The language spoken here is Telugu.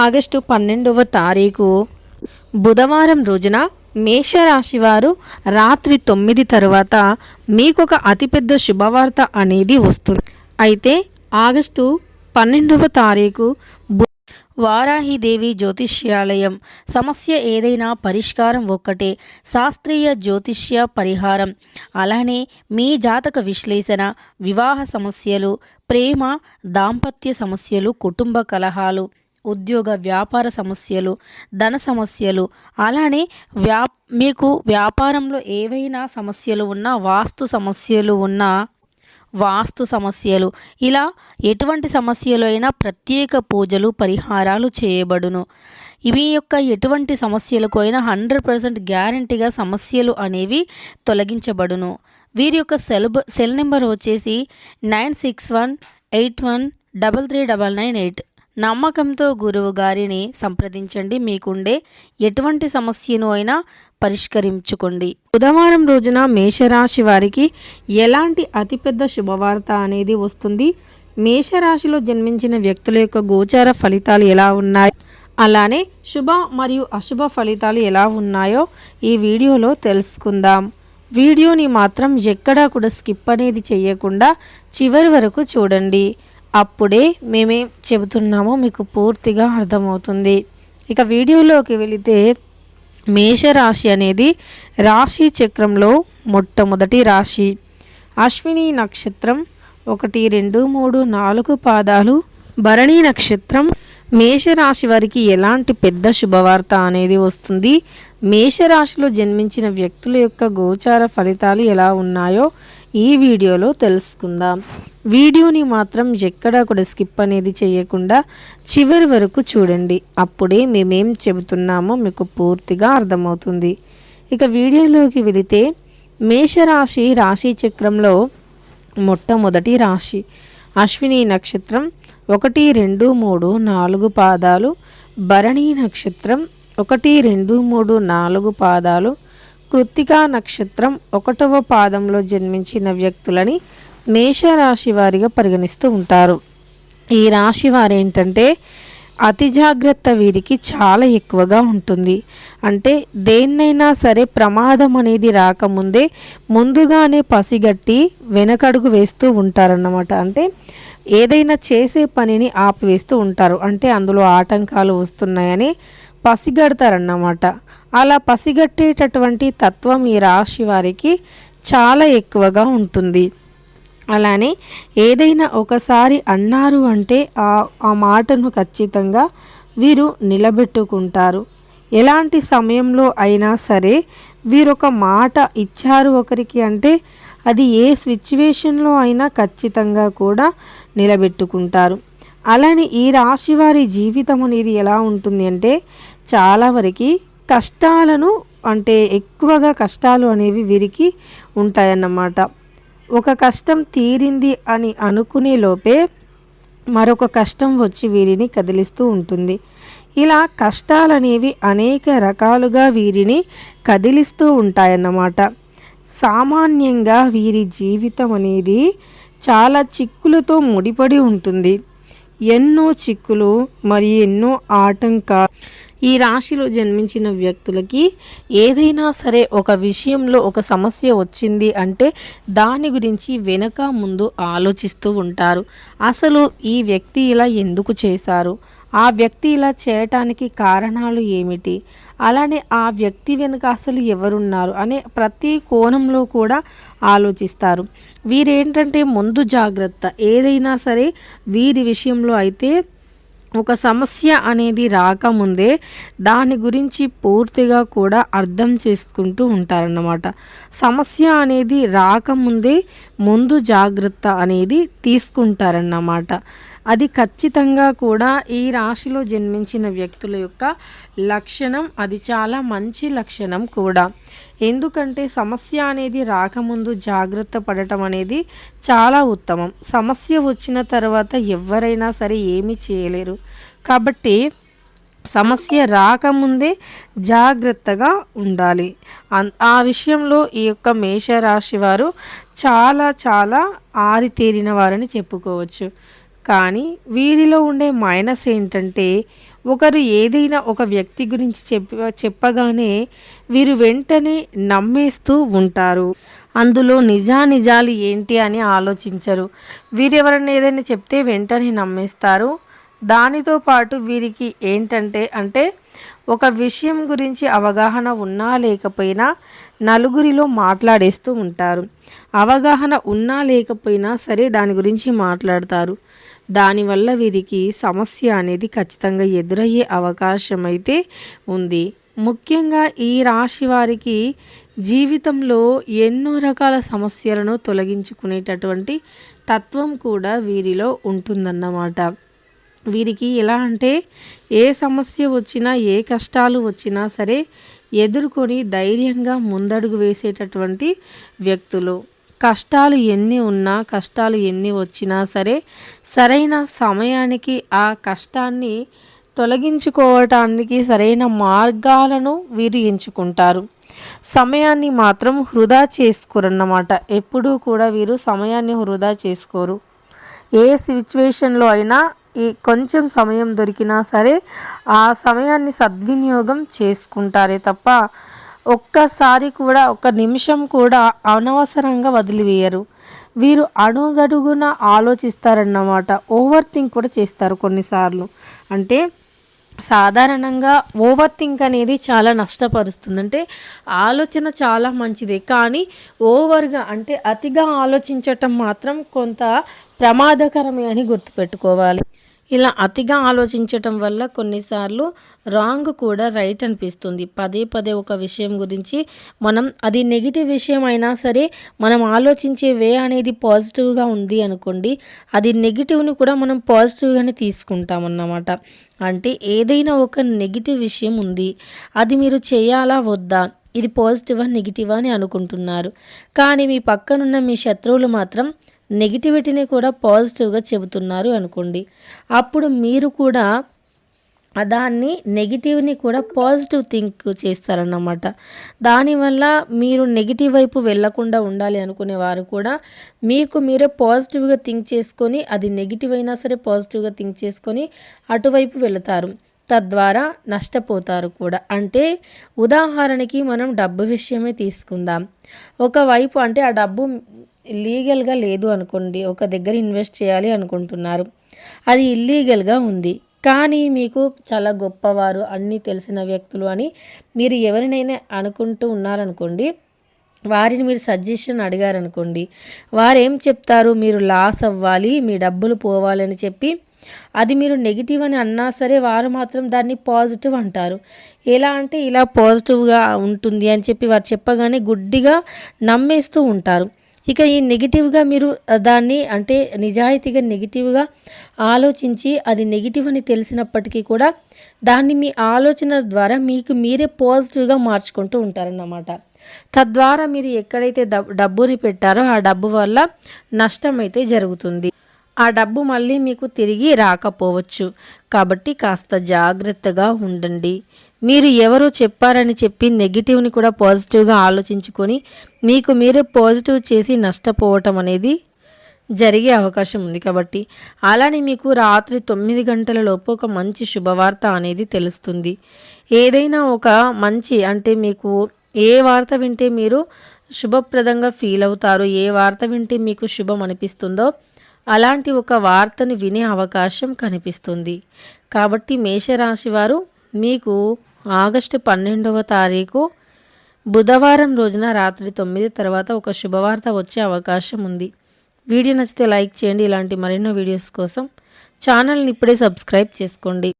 ఆగస్టు 12వ తారీఖు బుధవారం రోజున మేషరాశి వారు రాత్రి 9 తర్వాత మీకొక అతిపెద్ద శుభవార్త అనేది వస్తుంది. అయితే ఆగస్టు 12వ తారీఖు వారాహిదేవి జ్యోతిష్యాలయం. సమస్య ఏదైనా పరిష్కారం ఒక్కటే, శాస్త్రీయ జ్యోతిష్య పరిహారం. అలానే మీ జాతక విశ్లేషణ, వివాహ సమస్యలు, ప్రేమ దాంపత్య సమస్యలు, కుటుంబ కలహాలు, ఉద్యోగ వ్యాపార సమస్యలు, ధన సమస్యలు, అలానే మీకు వ్యాపారంలో ఏవైనా సమస్యలు ఉన్నా, వాస్తు సమస్యలు, ఇలా ఎటువంటి సమస్యలు అయినా ప్రత్యేక పూజలు పరిహారాలు చేయబడును. ఇవి యొక్క ఎటువంటి సమస్యలకు అయినా 100% గ్యారంటీగా సమస్యలు అనేవి తొలగించబడును. వీరి యొక్క సెల్ నెంబర్ వచ్చేసి 9618133998. నమ్మకంతో గురువు గారిని సంప్రదించండి. మీకుండే ఎటువంటి సమస్యను అయినా పరిష్కరించుకోండి. బుధవారం రోజున మేషరాశి వారికి ఎలాంటి అతిపెద్ద శుభవార్త అనేది వస్తుంది, మేషరాశిలో జన్మించిన వ్యక్తుల యొక్క గోచార ఫలితాలు ఎలా ఉన్నాయి, అలానే శుభ మరియు అశుభ ఫలితాలు ఎలా ఉన్నాయో ఈ వీడియోలో తెలుసుకుందాం. వీడియోని మాత్రం ఎక్కడా కూడా స్కిప్ అనేది చేయకుండా చివరి వరకు చూడండి. అప్పుడే మేమేం చెబుతున్నామో మీకు పూర్తిగా అర్థమవుతుంది. ఇక వీడియోలోకి వెళితే, మేషరాశి అనేది రాశి చక్రంలో మొట్టమొదటి రాశి. అశ్విని నక్షత్రం 1, 2, 3, 4 పాదాలు, భరణి నక్షత్రం. మేషరాశి వారికి ఎలాంటి పెద్ద శుభవార్త అనేది వస్తుంది, మేషరాశిలో జన్మించిన వ్యక్తుల యొక్క గోచార ఫలితాలు ఎలా ఉన్నాయో ఈ వీడియోలో తెలుసుకుందాం. వీడియోని మాత్రం ఎక్కడా కూడా స్కిప్ అనేది చేయకుండా చివరి వరకు చూడండి. అప్పుడే మేమేం చెబుతున్నామో మీకు పూర్తిగా అర్థమవుతుంది. ఇక వీడియోలోకి వెళితే, మేషరాశి రాశి చక్రంలో మొట్టమొదటి రాశి. అశ్విని నక్షత్రం 1, 2, 3, 4 పాదాలు, భరణి నక్షత్రం 1, 2, 3, 4 పాదాలు, కృత్తికా నక్షత్రం 1వ పాదంలో జన్మించిన వ్యక్తులని మేషరాశి వారిగా పరిగణిస్తూ ఉంటారు. ఈ రాశి వారు ఏంటంటే, అతి జాగ్రత్త వీరికి చాలా ఎక్కువగా ఉంటుంది. అంటే దేన్నైనా సరే ప్రమాదం అనేది రాకముందే ముందుగానే పసిగట్టి వెనకడుగు వేస్తూ ఉంటారన్నమాట. అంటే ఏదైనా చేసే పనిని ఆపివేస్తూ ఉంటారు. అంటే అందులో ఆటంకాలు వస్తున్నాయని పసిగడతారన్నమాట. అలా పసిగట్టేటటువంటి తత్వం ఈ రాశి వారికి చాలా ఎక్కువగా ఉంటుంది. అలానే ఏదైనా ఒకసారి అన్నారు అంటే ఆ మాటను ఖచ్చితంగా వీరు నిలబెట్టుకుంటారు. ఎలాంటి సమయంలో అయినా సరే వీరొక మాట ఇచ్చారు ఒకరికి అంటే అది ఏ సిచ్యువేషన్లో అయినా ఖచ్చితంగా కూడా నిలబెట్టుకుంటారు. అలానే ఈ రాశి వారి జీవితం అనేది ఎలా ఉంటుంది అంటే, చాలా వరకు కష్టాలను, అంటే ఎక్కువగా కష్టాలు అనేవి వీరికి ఉంటాయన్నమాట. ఒక కష్టం తీరింది అని అనుకునే లోపే మరొక కష్టం వచ్చి వీరిని కదిలిస్తూ ఉంటుంది. ఇలా కష్టాలనేవి అనేక రకాలుగా వీరిని కదిలిస్తూ ఉంటాయన్నమాట. సామాన్యంగా వీరి జీవితం అనేది చాలా చిక్కులతో ముడిపడి ఉంటుంది. ఎన్నో చిక్కులు మరి ఎన్నో ఆటంకాలు. ఈ రాశిలో జన్మించిన వ్యక్తులకి ఏదైనా సరే ఒక విషయంలో ఒక సమస్య వచ్చింది అంటే దాని గురించి వెనక ముందు ఆలోచిస్తూ ఉంటారు. అసలు ఈ వ్యక్తి ఇలా ఎందుకు చేశారు, ఆ వ్యక్తి ఇలా చేయటానికి కారణాలు ఏమిటి, అలానే ఆ వ్యక్తి వెనుక అసలు ఎవరున్నారు అనే ప్రతి కోణంలో కూడా ఆలోచిస్తారు. వీరేంటంటే ముందు జాగ్రత్త. ఏదైనా సరే వీరి విషయంలో అయితే ఒక సమస్య అనేది రాకముందే దాని గురించి పూర్తిగా కూడా అర్థం చేసుకుంటూ ఉంటారన్నమాట. సమస్య అనేది రాకముందే ముందు జాగ్రత్త అనేది తీసుకుంటారన్నమాట. అది ఖచ్చితంగా కూడా ఈ రాశిలో జన్మించిన వ్యక్తుల యొక్క లక్షణం. అది చాలా మంచి లక్షణం కూడా. ఎందుకంటే సమస్య అనేది రాకముందు జాగ్రత్త పడటం అనేది చాలా ఉత్తమం. సమస్య వచ్చిన తర్వాత ఎవరైనా సరే ఏమీ చేయలేరు. కాబట్టి సమస్య రాకముందే జాగ్రత్తగా ఉండాలి. ఆ విషయంలో ఈ యొక్క మేషరాశి వారు చాలా చాలా ఆరితేరిన వారని చెప్పుకోవచ్చు. కానీ వీరిలో ఉండే మైనస్ ఏంటంటే, ఒకరు ఏదైనా ఒక వ్యక్తి గురించి చెప్పగానే వీరు వెంటనే నమ్మేస్తూ ఉంటారు. అందులో నిజానిజాలు ఏంటి అని ఆలోచించరు. వీరెవరన్నా ఏదైనా చెప్తే వెంటనే నమ్మేస్తారు. దానితో పాటు వీరికి ఏంటంటే ఒక విషయం గురించి అవగాహన ఉన్నా లేకపోయినా నలుగురిలో మాట్లాడేస్తూ ఉంటారు. అవగాహన ఉన్నా లేకపోయినా సరే దాని గురించి మాట్లాడతారు. దానివల్ల వీరికి సమస్య అనేది ఖచ్చితంగా ఎదురయ్యే అవకాశం అయితే ఉంది. ముఖ్యంగా ఈ రాశి వారికి జీవితంలో ఎన్నో రకాల సమస్యలను తొలగించుకునేటటువంటి తత్వం కూడా వీరిలో ఉంటుందన్నమాట. వీరికి ఎలా అంటే ఏ సమస్య వచ్చినా ఏ కష్టాలు వచ్చినా సరే ఎదుర్కొని ధైర్యంగా ముందడుగు వేసేటటువంటి వ్యక్తులు. కష్టాలు ఎన్ని ఉన్నా కష్టాలు ఎన్ని వచ్చినా సరే సరైన సమయానికి ఆ కష్టాన్ని తొలగించుకోవటానికి సరైన మార్గాలను వీరు ఎంచుకుంటారు. సమయాన్ని మాత్రం వృధా చేసుకోరన్నమాట. ఎప్పుడూ కూడా వీరు సమయాన్ని వృధా చేసుకోరు. ఏ సిచ్యువేషన్లో అయినా ఈ కొంచెం సమయం దొరికినా సరే ఆ సమయాన్ని సద్వినియోగం చేసుకుంటారే తప్ప ఒక్కసారి కూడా ఒక నిమిషం కూడా అనవసరంగా వదిలివేయరు. వీరు అడుగడుగున ఆలోచిస్తారన్నమాట. ఓవర్ థింక్ కూడా చేస్తారు కొన్నిసార్లు. అంటే సాధారణంగా ఓవర్ థింక్ అనేది చాలా నష్టపరుస్తుంది. అంటే ఆలోచన చాలా మంచిదే, కానీ ఓవర్గా అంటే అతిగా ఆలోచించటం మాత్రం కొంత ప్రమాదకరమే అని గుర్తుపెట్టుకోవాలి. ఇలా అతిగా ఆలోచించటం వల్ల కొన్నిసార్లు రాంగ్ కూడా రైట్ అనిపిస్తుంది. పదే పదే ఒక విషయం గురించి మనం అది నెగిటివ్ విషయం అయినా సరే మనం ఆలోచించే వే అనేది పాజిటివ్గా ఉంది అనుకోండి, అది నెగిటివ్ని కూడా మనం పాజిటివ్గానే తీసుకుంటాం అన్నమాట. అంటే ఏదైనా ఒక నెగిటివ్ విషయం ఉంది, అది మీరు చేయాలా వద్దా, ఇది పాజిటివా నెగిటివా అని అనుకుంటున్నారు. కానీ మీ పక్కనున్న మీ శత్రువులు మాత్రం నెగిటివిటీని కూడా పాజిటివ్గా చెబుతున్నారు అనుకోండి, అప్పుడు మీరు కూడా దాన్ని నెగిటివ్ని కూడా పాజిటివ్ థింక్ చేస్తారన్నమాట. దానివల్ల మీరు నెగిటివ్ వైపు వెళ్ళకుండా ఉండాలి అనుకునే వారు కూడా మీకు మీరే పాజిటివ్గా థింక్ చేసుకొని, అది నెగిటివ్ అయినా సరే పాజిటివ్గా థింక్ చేసుకొని అటువైపు వెళతారు. తద్వారా నష్టపోతారు కూడా. అంటే ఉదాహరణకి మనం డబ్బు విషయమే తీసుకుందాం. ఒకవైపు అంటే ఆ డబ్బు లీగల్గా లేదు అనుకోండి, ఒక దగ్గర ఇన్వెస్ట్ చేయాలి అనుకుంటున్నారు, అది ఇల్లీగల్గా ఉంది. కానీ మీకు చాలా గొప్పవారు, అన్నీ తెలిసిన వ్యక్తులు అని మీరు ఎవరినైనా అనుకుంటూ ఉన్నారనుకోండి, వారిని మీరు సజెషన్ అడిగారనుకోండి, వారు ఏం చెప్తారు, మీరు లాస్ అవ్వాలి, మీ డబ్బులు పోవాలని చెప్పి అది మీరు నెగిటివ్ అని అన్నా సరే వారు మాత్రం దాన్ని పాజిటివ్ అంటారు. ఎలా అంటే ఇలా పాజిటివ్గా ఉంటుంది అని చెప్పి వారు చెప్పగానే గుడ్డిగా నమ్మేస్తూ ఉంటారు. ఇక ఈ నెగిటివ్గా మీరు దాన్ని అంటే నిజాయితీగా నెగిటివ్గా ఆలోచించి అది నెగిటివ్ అని తెలిసినప్పటికీ కూడా దాన్ని మీ ఆలోచన ద్వారా మీకు మీరే పాజిటివ్గా మార్చుకుంటూ ఉంటారన్నమాట. తద్వారా మీరు ఎక్కడైతే డబ్బుని పెట్టారో ఆ డబ్బు వల్ల నష్టం అయితే జరుగుతుంది. ఆ డబ్బు మళ్ళీ మీకు తిరిగి రాకపోవచ్చు. కాబట్టి కాస్త జాగ్రత్తగా ఉండండి. మీరు ఎవరో చెప్పారని చెప్పి నెగిటివ్ని కూడా పాజిటివ్గా ఆలోచించుకొని మీకు మీరే పాజిటివ్ చేసి నష్టపోవటం అనేది జరిగే అవకాశం ఉంది. కాబట్టి అలానే మీకు రాత్రి 9 గంటల లోపు ఒక మంచి శుభవార్త అనేది తెలుస్తుంది. ఏదైనా ఒక మంచి అంటే మీకు ఏ వార్త వింటే మీరు శుభప్రదంగా ఫీల్ అవుతారు, ఏ వార్త వింటే మీకు శుభం అనిపిస్తుందో అలాంటి ఒక వార్తను వినే అవకాశం కనిపిస్తుంది. కాబట్టి మేషరాశి వారు మీకు ఆగస్టు 12వ తారీఖు బుధవారం రోజున రాత్రి 9 తర్వాత ఒక శుభవార్త వచ్చే అవకాశం ఉంది. వీడియో నచ్చితే లైక్ చేయండి. ఇలాంటి మరెన్నో వీడియోస్ కోసం ఛానల్ని ఇప్పుడే సబ్స్క్రైబ్ చేసుకోండి.